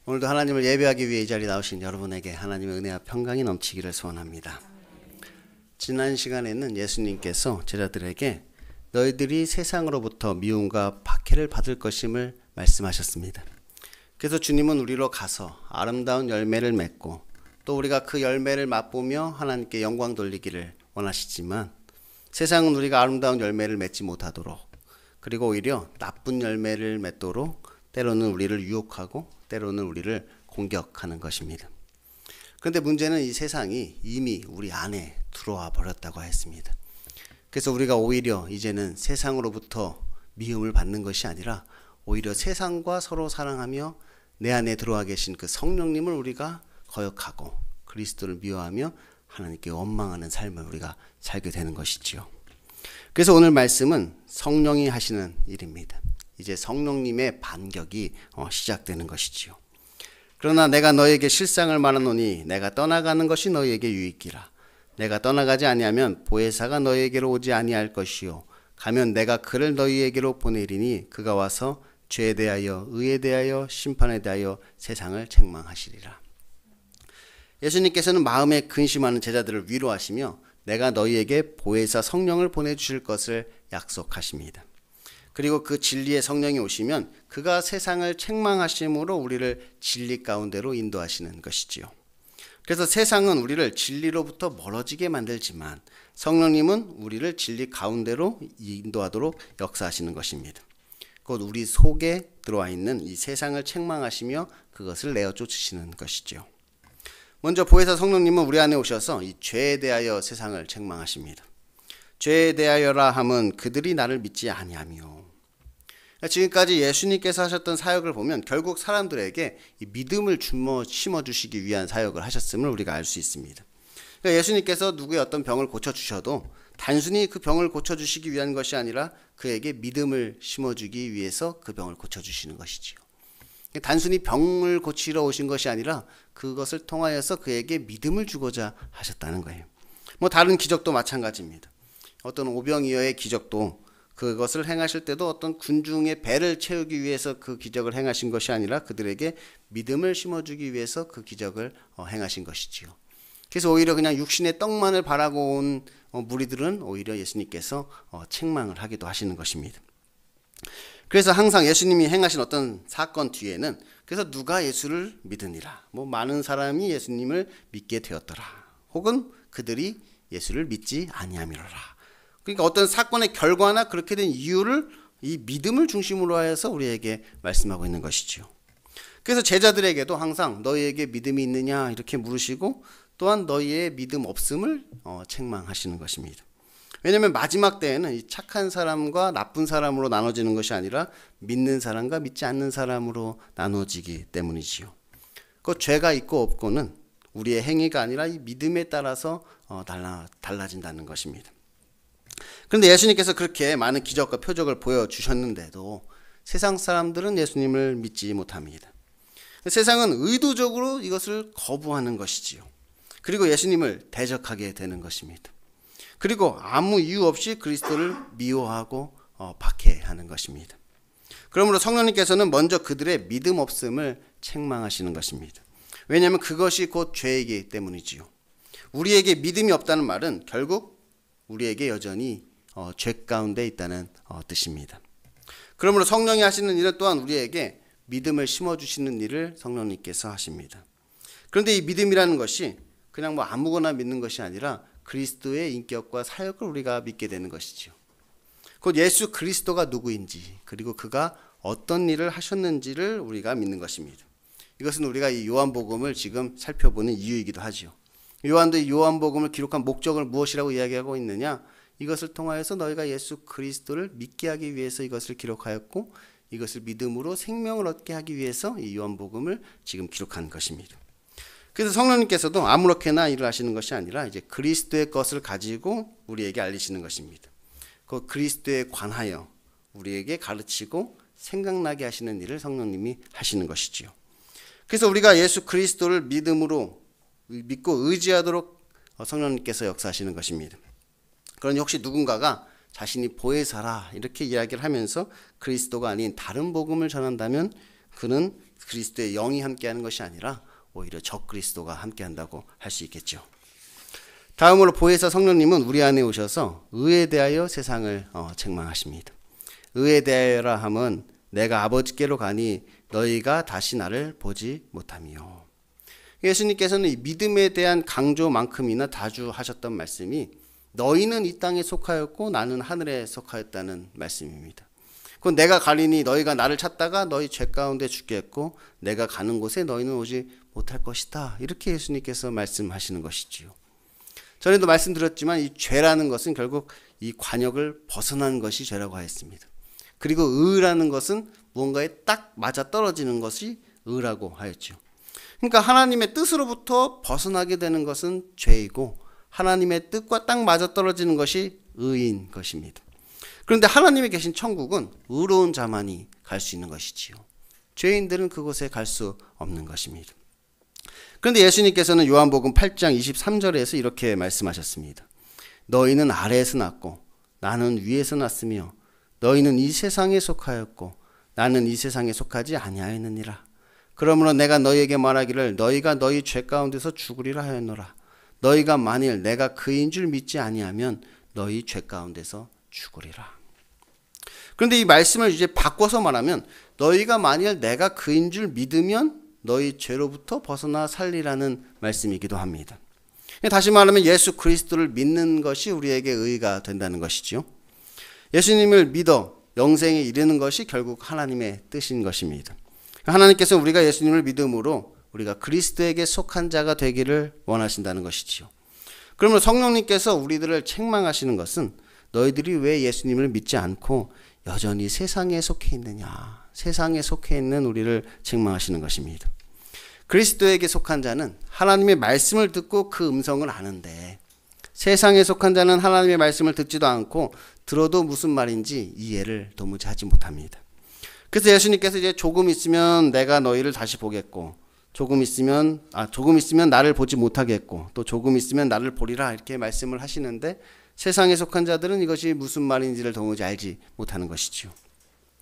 오늘도 하나님을 예배하기 위해 이 자리에 나오신 여러분에게 하나님의 은혜와 평강이 넘치기를 소원합니다. 지난 시간에는 예수님께서 제자들에게 너희들이 세상으로부터 미움과 박해를 받을 것임을 말씀하셨습니다. 그래서 주님은 우리로 가서 아름다운 열매를 맺고 또 우리가 그 열매를 맛보며 하나님께 영광 돌리기를 원하시지만 세상은 우리가 아름다운 열매를 맺지 못하도록 그리고 오히려 나쁜 열매를 맺도록 때로는 우리를 유혹하고 때로는 우리를 공격하는 것입니다. 그런데 문제는 이 세상이 이미 우리 안에 들어와 버렸다고 했습니다. 그래서 우리가 오히려 이제는 세상으로부터 미움을 받는 것이 아니라 오히려 세상과 서로 사랑하며 내 안에 들어와 계신 그 성령님을 우리가 거역하고 그리스도를 미워하며 하나님께 원망하는 삶을 우리가 살게 되는 것이지요. 그래서 오늘 말씀은 성령이 하시는 일입니다. 이제 성령님의 반격이 시작되는 것이지요. 그러나 내가 너에게 실상을 말하노니 내가 떠나가는 것이 너희에게 유익이라. 내가 떠나가지 아니하면 보혜사가 너희에게로 오지 아니할 것이요 가면 내가 그를 너희에게로 보내리니 그가 와서 죄에 대하여 의에 대하여 심판에 대하여 세상을 책망하시리라. 예수님께서는 마음에 근심하는 제자들을 위로하시며 내가 너희에게 보혜사 성령을 보내주실 것을 약속하십니다. 그리고 그 진리의 성령이 오시면 그가 세상을 책망하심으로 우리를 진리 가운데로 인도하시는 것이지요. 그래서 세상은 우리를 진리로부터 멀어지게 만들지만 성령님은 우리를 진리 가운데로 인도하도록 역사하시는 것입니다. 곧 우리 속에 들어와 있는 이 세상을 책망하시며 그것을 내어 쫓으시는 것이지요. 먼저 보혜사 성령님은 우리 안에 오셔서 이 죄에 대하여 세상을 책망하십니다. 죄에 대하여라 함은 그들이 나를 믿지 아니하며. 지금까지 예수님께서 하셨던 사역을 보면 결국 사람들에게 이 믿음을 심어주시기 위한 사역을 하셨음을 우리가 알 수 있습니다. 그러니까 예수님께서 누구의 어떤 병을 고쳐주셔도 단순히 그 병을 고쳐주시기 위한 것이 아니라 그에게 믿음을 심어주기 위해서 그 병을 고쳐주시는 것이지요. 단순히 병을 고치러 오신 것이 아니라 그것을 통하여서 그에게 믿음을 주고자 하셨다는 거예요. 다른 기적도 마찬가지입니다. 어떤 오병이어의 기적도 그것을 행하실 때도 어떤 군중의 배를 채우기 위해서 그 기적을 행하신 것이 아니라 그들에게 믿음을 심어주기 위해서 그 기적을 행하신 것이지요. 그래서 오히려 그냥 육신의 떡만을 바라고 온 무리들은 오히려 예수님께서 책망을 하기도 하시는 것입니다. 그래서 항상 예수님이 행하신 어떤 사건 뒤에는 그래서 누가 예수를 믿으니라, 많은 사람이 예수님을 믿게 되었더라, 혹은 그들이 예수를 믿지 아니함이로라. 그러니까 어떤 사건의 결과나 그렇게 된 이유를 이 믿음을 중심으로 하여서 우리에게 말씀하고 있는 것이지요. 그래서 제자들에게도 항상 너희에게 믿음이 있느냐 이렇게 물으시고 또한 너희의 믿음 없음을 책망하시는 것입니다. 왜냐하면 마지막 때에는 이 착한 사람과 나쁜 사람으로 나눠지는 것이 아니라 믿는 사람과 믿지 않는 사람으로 나눠지기 때문이지요. 그 죄가 있고 없고는 우리의 행위가 아니라 이 믿음에 따라서 달라진다는 것입니다. 그런데 예수님께서 그렇게 많은 기적과 표적을 보여주셨는데도 세상 사람들은 예수님을 믿지 못합니다. 세상은 의도적으로 이것을 거부하는 것이지요. 그리고 예수님을 대적하게 되는 것입니다. 그리고 아무 이유 없이 그리스도를 미워하고 박해하는 것입니다. 그러므로 성령님께서는 먼저 그들의 믿음 없음을 책망하시는 것입니다. 왜냐하면 그것이 곧 죄이기 때문이지요. 우리에게 믿음이 없다는 말은 결국 우리에게 여전히 죄 가운데 있다는 뜻입니다. 그러므로 성령이 하시는 일은 또한 우리에게 믿음을 심어주시는 일을 성령님께서 하십니다. 그런데 이 믿음이라는 것이 그냥 아무거나 믿는 것이 아니라 그리스도의 인격과 사역을 우리가 믿게 되는 것이죠. 곧 예수 그리스도가 누구인지 그리고 그가 어떤 일을 하셨는지를 우리가 믿는 것입니다. 이것은 우리가 이 요한복음을 지금 살펴보는 이유이기도 하지요. 요한도 이 요한복음을 기록한 목적을 무엇이라고 이야기하고 있느냐? 이것을 통하여서 너희가 예수 그리스도를 믿게 하기 위해서 이것을 기록하였고 이것을 믿음으로 생명을 얻게 하기 위해서 이 요한복음을 지금 기록한 것입니다. 그래서 성령님께서도 아무렇게나 일을 하시는 것이 아니라 이제 그리스도의 것을 가지고 우리에게 알리시는 것입니다. 그 그리스도에 관하여 우리에게 가르치고 생각나게 하시는 일을 성령님이 하시는 것이지요. 그래서 우리가 예수 그리스도를 믿음으로 믿고 의지하도록 성령님께서 역사하시는 것입니다. 그러니 혹시 누군가가 자신이 보혜사라 이렇게 이야기를 하면서 그리스도가 아닌 다른 복음을 전한다면 그는 그리스도의 영이 함께하는 것이 아니라 오히려 적 그리스도가 함께한다고 할 수 있겠죠. 다음으로 보혜사 성령님은 우리 안에 오셔서 의에 대하여 세상을 책망하십니다. 의에 대하여라 함은 내가 아버지께로 가니 너희가 다시 나를 보지 못하며. 예수님께서는 이 믿음에 대한 강조만큼이나 자주 하셨던 말씀이 너희는 이 땅에 속하였고 나는 하늘에 속하였다는 말씀입니다. 그건 내가 가리니 너희가 나를 찾다가 너희 죄 가운데 죽겠고 내가 가는 곳에 너희는 오지 못할 것이다. 이렇게 예수님께서 말씀하시는 것이지요. 전에도 말씀드렸지만 이 죄라는 것은 결국 이 관역을 벗어난 것이 죄라고 하였습니다. 그리고 의라는 것은 무언가에 딱 맞아 떨어지는 것이 의라고 하였죠. 그러니까 하나님의 뜻으로부터 벗어나게 되는 것은 죄이고 하나님의 뜻과 딱 맞아 떨어지는 것이 의인 것입니다. 그런데 하나님이 계신 천국은 의로운 자만이 갈 수 있는 것이지요. 죄인들은 그곳에 갈 수 없는 것입니다. 그런데 예수님께서는 요한복음 8장 23절에서 이렇게 말씀하셨습니다. 너희는 아래에서 났고 나는 위에서 났으며 너희는 이 세상에 속하였고 나는 이 세상에 속하지 아니하였느니라. 그러므로 내가 너희에게 말하기를 너희가 너희 죄 가운데서 죽으리라 하였노라. 너희가 만일 내가 그인 줄 믿지 아니하면 너희 죄 가운데서 죽으리라. 그런데 이 말씀을 이제 바꿔서 말하면 너희가 만일 내가 그인 줄 믿으면 너희 죄로부터 벗어나 살리라는 말씀이기도 합니다. 다시 말하면 예수 그리스도를 믿는 것이 우리에게 의가 된다는 것이지요. 예수님을 믿어 영생에 이르는 것이 결국 하나님의 뜻인 것입니다. 하나님께서 우리가 예수님을 믿음으로 우리가 그리스도에게 속한 자가 되기를 원하신다는 것이지요. 그러면 성령님께서 우리들을 책망하시는 것은 너희들이 왜 예수님을 믿지 않고 여전히 세상에 속해 있느냐. 세상에 속해 있는 우리를 책망하시는 것입니다. 그리스도에게 속한 자는 하나님의 말씀을 듣고 그 음성을 아는데 세상에 속한 자는 하나님의 말씀을 듣지도 않고 들어도 무슨 말인지 이해를 도무지 하지 못합니다. 그래서 예수님께서 이제 조금 있으면 내가 너희를 다시 보겠고 조금 있으면 나를 보지 못하겠고 또 조금 있으면 나를 보리라 이렇게 말씀을 하시는데 세상에 속한 자들은 이것이 무슨 말인지를 도무지 알지 못하는 것이지요.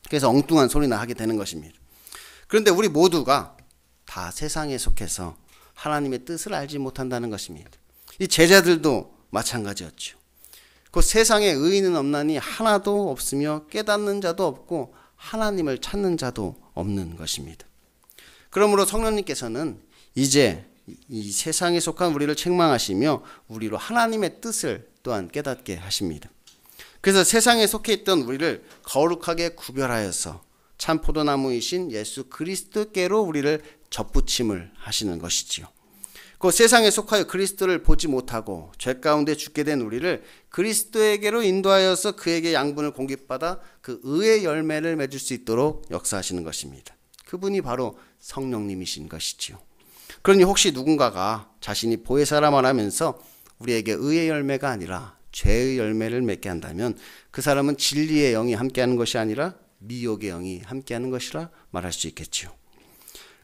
그래서 엉뚱한 소리나 하게 되는 것입니다. 그런데 우리 모두가 다 세상에 속해서 하나님의 뜻을 알지 못한다는 것입니다. 이 제자들도 마찬가지였죠. 그 세상에 의인은 없나니 하나도 없으며 깨닫는 자도 없고 하나님을 찾는 자도 없는 것입니다. 그러므로 성령님께서는 이제 이 세상에 속한 우리를 책망하시며 우리로 하나님의 뜻을 또한 깨닫게 하십니다. 그래서 세상에 속해 있던 우리를 거룩하게 구별하여서 참 포도나무이신 예수 그리스도께로 우리를 접붙임을 하시는 것이지요. 그 세상에 속하여 그리스도를 보지 못하고 죄 가운데 죽게 된 우리를 그리스도에게로 인도하여서 그에게 양분을 공급받아 그 의의 열매를 맺을 수 있도록 역사하시는 것입니다. 그분이 바로 성령님이신 것이지요. 그러니 혹시 누군가가 자신이 보혜사라만 하면서 우리에게 의의 열매가 아니라 죄의 열매를 맺게 한다면 그 사람은 진리의 영이 함께하는 것이 아니라 미혹의 영이 함께하는 것이라 말할 수 있겠지요.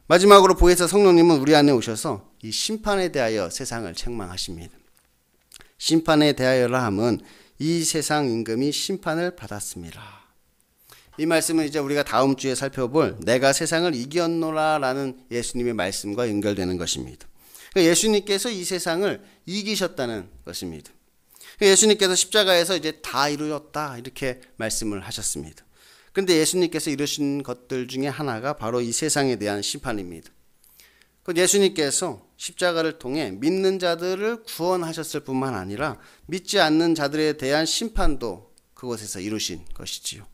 마지막으로 보혜사 성령님은 우리 안에 오셔서 이 심판에 대하여 세상을 책망하십니다. 심판에 대하여라 함은 이 세상 임금이 심판을 받았습니다. 이 말씀은 이제 우리가 다음 주에 살펴볼 내가 세상을 이겼노라 라는 예수님의 말씀과 연결되는 것입니다. 예수님께서 이 세상을 이기셨다는 것입니다. 예수님께서 십자가에서 이제 다 이루었다 이렇게 말씀을 하셨습니다. 그런데 예수님께서 이루신 것들 중에 하나가 바로 이 세상에 대한 심판입니다. 예수님께서 십자가를 통해 믿는 자들을 구원하셨을 뿐만 아니라 믿지 않는 자들에 대한 심판도 그곳에서 이루신 것이지요.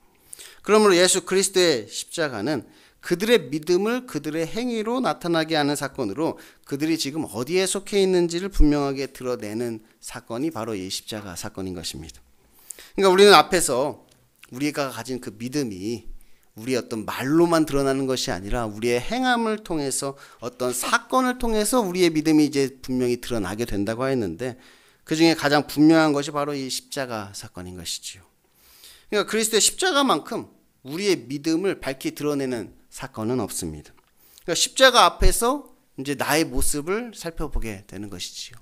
그러므로 예수 그리스도의 십자가는 그들의 믿음을 그들의 행위로 나타나게 하는 사건으로 그들이 지금 어디에 속해 있는지를 분명하게 드러내는 사건이 바로 이 십자가 사건인 것입니다. 그러니까 우리는 앞에서 우리가 가진 그 믿음이 우리의 어떤 말로만 드러나는 것이 아니라 우리의 행함을 통해서 어떤 사건을 통해서 우리의 믿음이 이제 분명히 드러나게 된다고 했는데 그 중에 가장 분명한 것이 바로 이 십자가 사건인 것이지요. 그러니까 그리스도의 십자가만큼 우리의 믿음을 밝히 드러내는 사건은 없습니다. 그러니까 십자가 앞에서 이제 나의 모습을 살펴보게 되는 것이지요.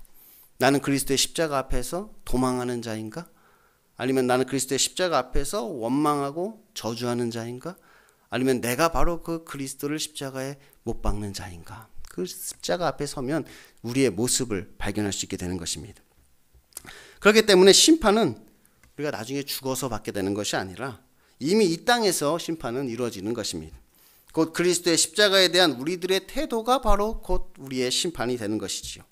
나는 그리스도의 십자가 앞에서 도망하는 자인가? 아니면 나는 그리스도의 십자가 앞에서 원망하고 저주하는 자인가? 아니면 내가 바로 그 그리스도를 십자가에 못 박는 자인가? 그 십자가 앞에 서면 우리의 모습을 발견할 수 있게 되는 것입니다. 그렇기 때문에 심판은 우리가 나중에 죽어서 받게 되는 것이 아니라 이미 이 땅에서 심판은 이루어지는 것입니다. 곧 그리스도의 십자가에 대한 우리들의 태도가 바로 곧 우리의 심판이 되는 것이지요.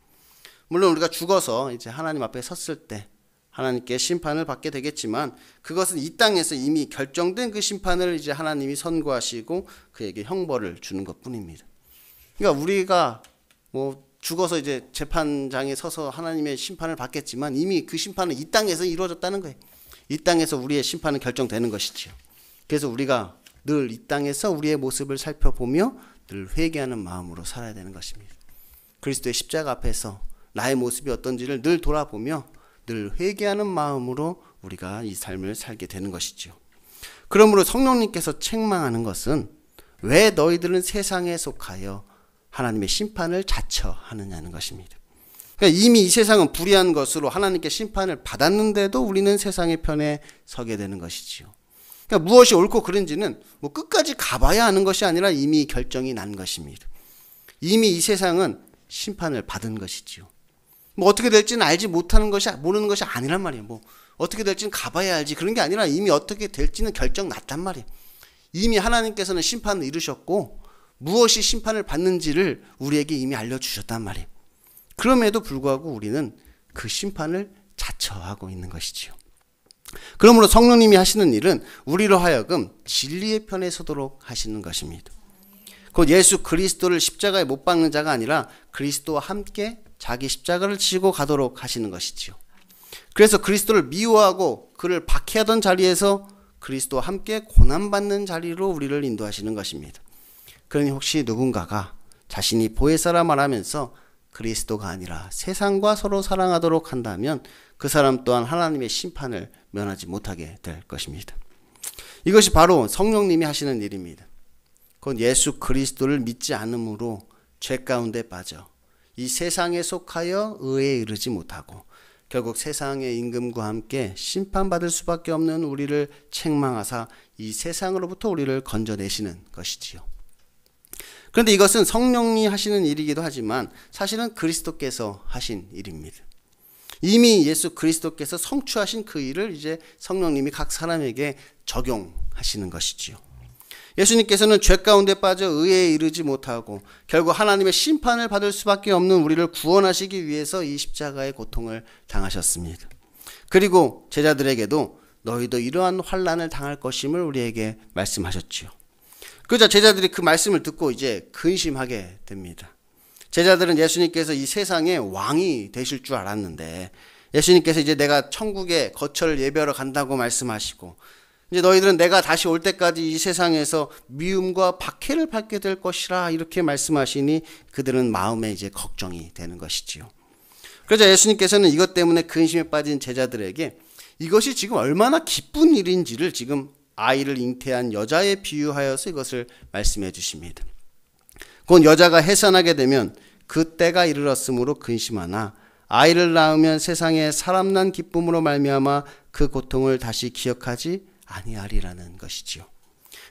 물론 우리가 죽어서 이제 하나님 앞에 섰을 때 하나님께 심판을 받게 되겠지만 그것은 이 땅에서 이미 결정된 그 심판을 이제 하나님이 선고하시고 그에게 형벌을 주는 것뿐입니다. 그러니까 우리가 뭐 죽어서 이제 재판장에 서서 하나님의 심판을 받겠지만 이미 그 심판은 이 땅에서 이루어졌다는 거예요. 이 땅에서 우리의 심판은 결정되는 것이지요. 그래서 우리가 늘 이 땅에서 우리의 모습을 살펴보며 늘 회개하는 마음으로 살아야 되는 것입니다. 그리스도의 십자가 앞에서 나의 모습이 어떤지를 늘 돌아보며 늘 회개하는 마음으로 우리가 이 삶을 살게 되는 것이죠. 그러므로 성령님께서 책망하는 것은 왜 너희들은 세상에 속하여 하나님의 심판을 자처하느냐는 것입니다. 그러니까 이미 이 세상은 불의한 것으로 하나님께 심판을 받았는데도 우리는 세상의 편에 서게 되는 것이지요. 그러니까 무엇이 옳고 그른지는 뭐 끝까지 가봐야 하는 것이 아니라 이미 결정이 난 것입니다. 이미 이 세상은 심판을 받은 것이지요. 뭐 어떻게 될지는 알지 못하는 것이 모르는 것이 아니란 말이에요. 뭐 어떻게 될지는 가봐야 알지 그런 게 아니라 이미 어떻게 될지는 결정 났단 말이에요. 이미 하나님께서는 심판을 이루셨고 무엇이 심판을 받는지를 우리에게 이미 알려주셨단 말이에요. 그럼에도 불구하고 우리는 그 심판을 자처하고 있는 것이지요. 그러므로 성령님이 하시는 일은 우리로 하여금 진리의 편에 서도록 하시는 것입니다. 곧 예수 그리스도를 십자가에 못 박는 자가 아니라 그리스도와 함께 자기 십자가를 지고 가도록 하시는 것이지요. 그래서 그리스도를 미워하고 그를 박해하던 자리에서 그리스도와 함께 고난받는 자리로 우리를 인도하시는 것입니다. 그러니 혹시 누군가가 자신이 보혜사라 말하면서 그리스도가 아니라 세상과 서로 사랑하도록 한다면 그 사람 또한 하나님의 심판을 면하지 못하게 될 것입니다. 이것이 바로 성령님이 하시는 일입니다. 곧 예수 그리스도를 믿지 않음으로 죄 가운데 빠져 이 세상에 속하여 의에 이르지 못하고 결국 세상의 임금과 함께 심판받을 수밖에 없는 우리를 책망하사 이 세상으로부터 우리를 건져내시는 것이지요. 그런데 이것은 성령이 하시는 일이기도 하지만 사실은 그리스도께서 하신 일입니다. 이미 예수 그리스도께서 성취하신 그 일을 이제 성령님이 각 사람에게 적용하시는 것이지요. 예수님께서는 죄 가운데 빠져 의에 이르지 못하고 결국 하나님의 심판을 받을 수밖에 없는 우리를 구원하시기 위해서 이 십자가의 고통을 당하셨습니다. 그리고 제자들에게도 너희도 이러한 환난을 당할 것임을 우리에게 말씀하셨지요. 그러자 제자들이 그 말씀을 듣고 이제 근심하게 됩니다. 제자들은 예수님께서 이 세상의 왕이 되실 줄 알았는데 예수님께서 이제 내가 천국에 거처를 예배하러 간다고 말씀하시고 이제 너희들은 내가 다시 올 때까지 이 세상에서 미움과 박해를 받게 될 것이라 이렇게 말씀하시니 그들은 마음에 이제 걱정이 되는 것이지요. 그러자 예수님께서는 이것 때문에 근심에 빠진 제자들에게 이것이 지금 얼마나 기쁜 일인지를 지금 아이를 잉태한 여자에 비유하여서 이것을 말씀해 주십니다. 곧 여자가 해산하게 되면 그 때가 이르렀으므로 근심하나 아이를 낳으면 세상에 사람 난 기쁨으로 말미암아 그 고통을 다시 기억하지 아니하리라는 것이지요.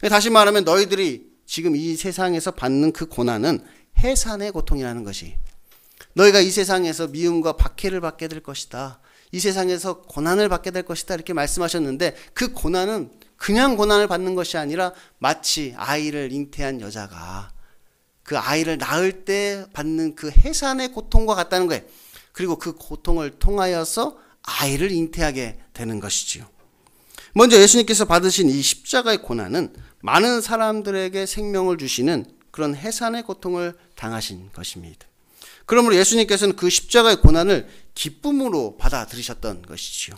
다시 말하면 너희들이 지금 이 세상에서 받는 그 고난은 해산의 고통이라는 것이 너희가 이 세상에서 미움과 박해를 받게 될 것이다. 이 세상에서 고난을 받게 될 것이다. 이렇게 말씀하셨는데 그 고난은 그냥 고난을 받는 것이 아니라 마치 아이를 잉태한 여자가 그 아이를 낳을 때 받는 그 해산의 고통과 같다는 거예요. 그리고 그 고통을 통하여서 아이를 잉태하게 되는 것이지요. 먼저 예수님께서 받으신 이 십자가의 고난은 많은 사람들에게 생명을 주시는 그런 해산의 고통을 당하신 것입니다. 그러므로 예수님께서는 그 십자가의 고난을 기쁨으로 받아들이셨던 것이지요.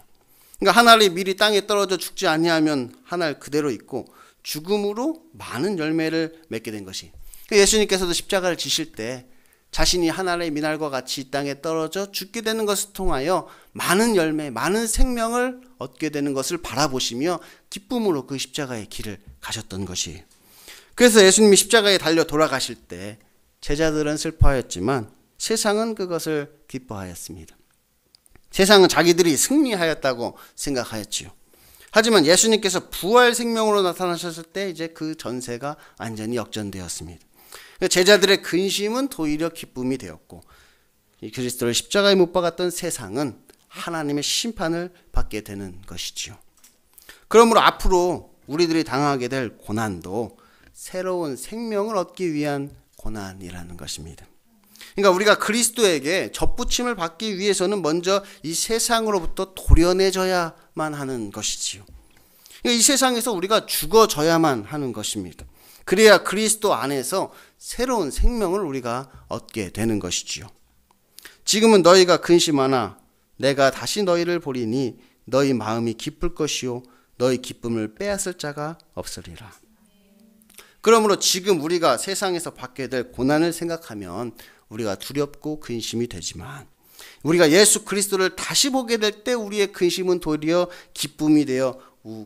그러니까 한 알이 미리 땅에 떨어져 죽지 아니하면 한 알 그대로 있고 죽음으로 많은 열매를 맺게 된 것이. 예수님께서도 십자가를 지실 때 자신이 한 알의 미날과 같이 이 땅에 떨어져 죽게 되는 것을 통하여 많은 열매, 많은 생명을 얻게 되는 것을 바라보시며 기쁨으로 그 십자가의 길을 가셨던 것이에요. 그래서 예수님이 십자가에 달려 돌아가실 때 제자들은 슬퍼하였지만 세상은 그것을 기뻐하였습니다. 세상은 자기들이 승리하였다고 생각하였지요. 하지만 예수님께서 부활 생명으로 나타나셨을 때 이제 그 전세가 완전히 역전되었습니다. 제자들의 근심은 오히려 기쁨이 되었고, 이 그리스도를 십자가에 못 박았던 세상은 하나님의 심판을 받게 되는 것이지요. 그러므로 앞으로 우리들이 당하게 될 고난도 새로운 생명을 얻기 위한 고난이라는 것입니다. 그러니까 우리가 그리스도에게 접붙임을 받기 위해서는 먼저 이 세상으로부터 도려내져야만 하는 것이지요. 그러니까 이 세상에서 우리가 죽어져야만 하는 것입니다. 그래야 그리스도 안에서 새로운 생명을 우리가 얻게 되는 것이지요. 지금은 너희가 근심하나 내가 다시 너희를 보리니 너희 마음이 기쁠 것이요 너희 기쁨을 빼앗을 자가 없으리라. 그러므로 지금 우리가 세상에서 받게 될 고난을 생각하면 우리가 두렵고 근심이 되지만, 우리가 예수 그리스도를 다시 보게 될 때 우리의 근심은 도리어 기쁨이 되어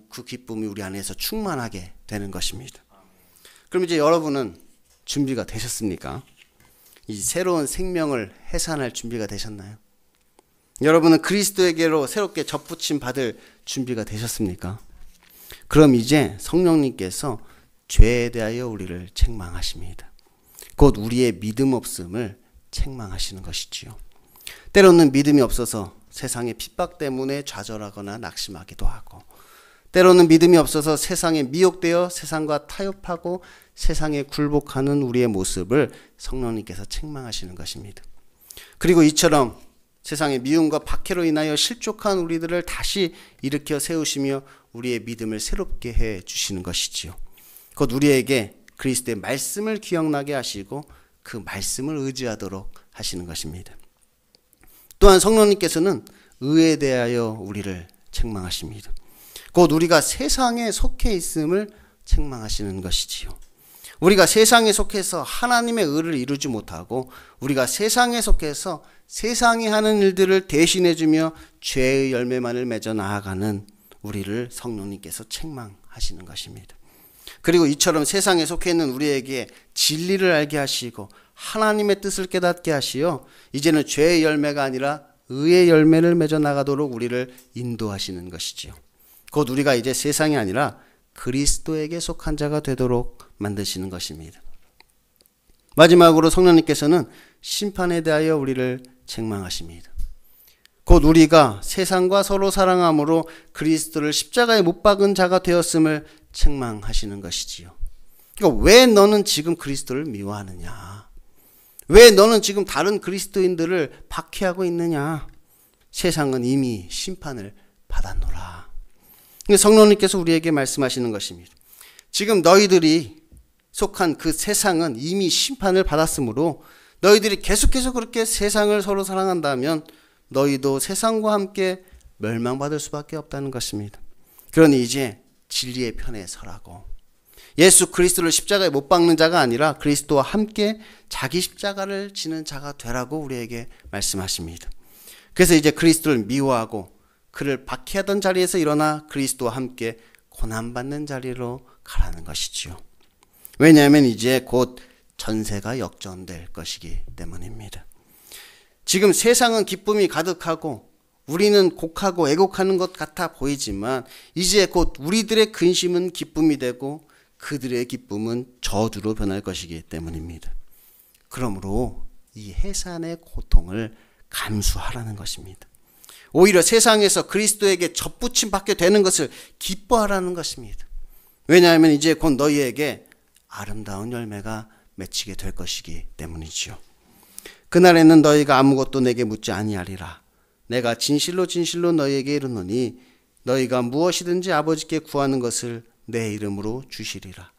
그 기쁨이 우리 안에서 충만하게 되는 것입니다. 그럼 이제 여러분은 준비가 되셨습니까? 이 새로운 생명을 해산할 준비가 되셨나요? 여러분은 그리스도에게로 새롭게 접붙임 받을 준비가 되셨습니까? 그럼 이제 성령님께서 죄에 대하여 우리를 책망하십니다. 곧 우리의 믿음 없음을 책망하시는 것이지요. 때로는 믿음이 없어서 세상의 핍박 때문에 좌절하거나 낙심하기도 하고, 때로는 믿음이 없어서 세상에 미혹되어 세상과 타협하고 세상에 굴복하는 우리의 모습을 성령님께서 책망하시는 것입니다. 그리고 이처럼 세상의 미움과 박해로 인하여 실족한 우리들을 다시 일으켜 세우시며 우리의 믿음을 새롭게 해 주시는 것이지요. 곧 우리에게 그리스도의 말씀을 기억나게 하시고 그 말씀을 의지하도록 하시는 것입니다. 또한 성령님께서는 의에 대하여 우리를 책망하십니다. 곧 우리가 세상에 속해 있음을 책망하시는 것이지요. 우리가 세상에 속해서 하나님의 의를 이루지 못하고 우리가 세상에 속해서 세상이 하는 일들을 대신해주며 죄의 열매만을 맺어 나아가는 우리를 성령님께서 책망하시는 것입니다. 그리고 이처럼 세상에 속해 있는 우리에게 진리를 알게 하시고 하나님의 뜻을 깨닫게 하시어 이제는 죄의 열매가 아니라 의의 열매를 맺어 나가도록 우리를 인도하시는 것이지요. 곧 우리가 이제 세상이 아니라 그리스도에게 속한 자가 되도록 만드시는 것입니다. 마지막으로 성령님께서는 심판에 대하여 우리를 책망하십니다. 곧 우리가 세상과 서로 사랑함으로 그리스도를 십자가에 못 박은 자가 되었음을 책망하시는 것이지요. 그러니까 왜 너는 지금 그리스도를 미워하느냐? 왜 너는 지금 다른 그리스도인들을 박해하고 있느냐? 세상은 이미 심판을 받았노라. 성령님께서 우리에게 말씀하시는 것입니다. 지금 너희들이 속한 그 세상은 이미 심판을 받았으므로 너희들이 계속해서 그렇게 세상을 서로 사랑한다면 너희도 세상과 함께 멸망받을 수밖에 없다는 것입니다. 그러니 이제 진리의 편에 서라고, 예수 그리스도를 십자가에 못 박는 자가 아니라 그리스도와 함께 자기 십자가를 지는 자가 되라고 우리에게 말씀하십니다. 그래서 이제 그리스도를 미워하고 그를 박해하던 자리에서 일어나 그리스도와 함께 고난받는 자리로 가라는 것이지요. 왜냐하면 이제 곧 전세가 역전될 것이기 때문입니다. 지금 세상은 기쁨이 가득하고 우리는 곡하고 애곡하는 것 같아 보이지만 이제 곧 우리들의 근심은 기쁨이 되고 그들의 기쁨은 저주로 변할 것이기 때문입니다. 그러므로 이 해산의 고통을 감수하라는 것입니다. 오히려 세상에서 그리스도에게 접붙임 받게 되는 것을 기뻐하라는 것입니다. 왜냐하면 이제 곧 너희에게 아름다운 열매가 맺히게 될 것이기 때문이지요. 그날에는 너희가 아무것도 내게 묻지 아니하리라. 내가 진실로 진실로 너희에게 이르노니 너희가 무엇이든지 아버지께 구하는 것을 내 이름으로 주시리라.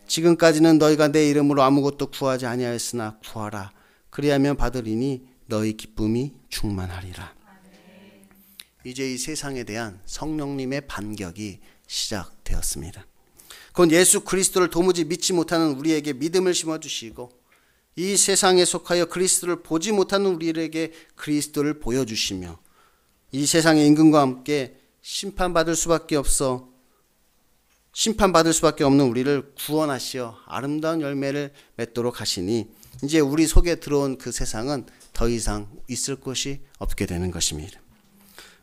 지금까지는 너희가 내 이름으로 아무것도 구하지 아니하였으나 구하라. 그리하면 받으리니 너희 기쁨이 충만하리라. 이제 이 세상에 대한 성령님의 반격이 시작되었습니다. 곧 예수 그리스도를 도무지 믿지 못하는 우리에게 믿음을 심어주시고 이 세상에 속하여 그리스도를 보지 못하는 우리에게 그리스도를 보여주시며 이 세상의 임금과 함께 심판받을 수밖에 없는 우리를 구원하시어 아름다운 열매를 맺도록 하시니 이제 우리 속에 들어온 그 세상은 더 이상 있을 곳이 없게 되는 것입니다.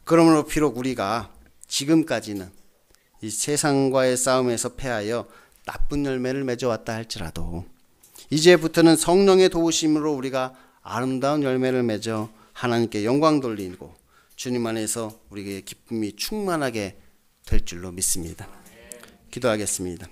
그러므로 비록 우리가 지금까지는 이 세상과의 싸움에서 패하여 나쁜 열매를 맺어왔다 할지라도 이제부터는 성령의 도우심으로 우리가 아름다운 열매를 맺어 하나님께 영광 돌리고 주님 안에서 우리에게 기쁨이 충만하게 될 줄로 믿습니다. 기도하겠습니다.